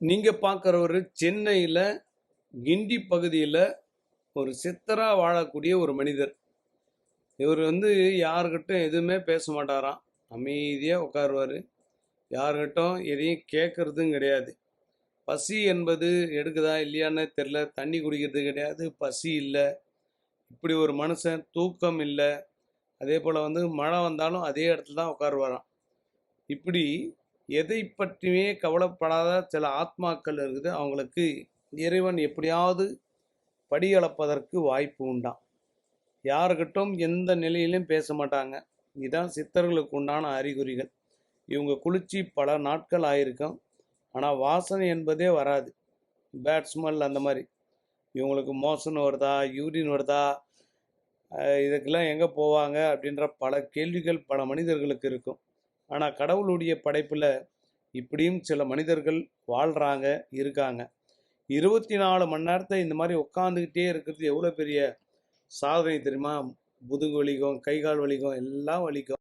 நீங்கள் பார்க்குறவர் சென்னையில் கிண்டி பகுதியில் ஒரு சித்தராக வாழக்கூடிய ஒரு மனிதர். இவர் யாருக்கிட்டும் எதுவுமே பேச மாட்டாராம். அமைதியாக உட்காருவார். யாருக்கிட்டும் எதையும் கேட்குறதும் கிடையாது. பசி என்பது எடுக்குதா இல்லையான்னு தெரில. தண்ணி குடிக்கிறது கிடையாது, பசி இல்லை. இப்படி ஒரு மனுஷன். தூக்கம் இல்லை. அதே போல் மழை வந்தாலும் அதே இடத்துல தான் உட்காருவாராம். இப்படி எதை பற்றியுமே கவலைப்படாத சில ஆத்மாக்கள் இருக்குது. அவங்களுக்கு இறைவன் எப்படியாவது படியளப்பதற்கு வாய்ப்பு உண்டாம். யாருக்கிட்டும் எந்த நிலையிலும் பேச மாட்டாங்க. இதுதான் சித்தர்களுக்கு உண்டான அறிகுறிகள். இவங்க குளிச்சு பல நாட்கள் ஆயிருக்கும், ஆனால் வாசனை என்பதே வராது. பேட் ஸ்மெல் அந்த மாதிரி. இவங்களுக்கு மோஷன் வருதா, யூரின் வருதா, இதுக்கெல்லாம் எங்கே போவாங்க அப்படின்ற பல கேள்விகள் பல மனிதர்களுக்கு இருக்கும். ஆனால் கடவுளுடைய படைப்பில் இப்படியும் சில மனிதர்கள் வாழ்கிறாங்க, இருக்காங்க. 24 மணி நேரத்தை இந்த மாதிரி உட்காந்துக்கிட்டே இருக்கிறது எவ்வளோ பெரிய சாதனை தெரியுமா? முதுகு வலிக்கும், கை கால் வலிக்கும், எல்லாம் வலிக்கும்.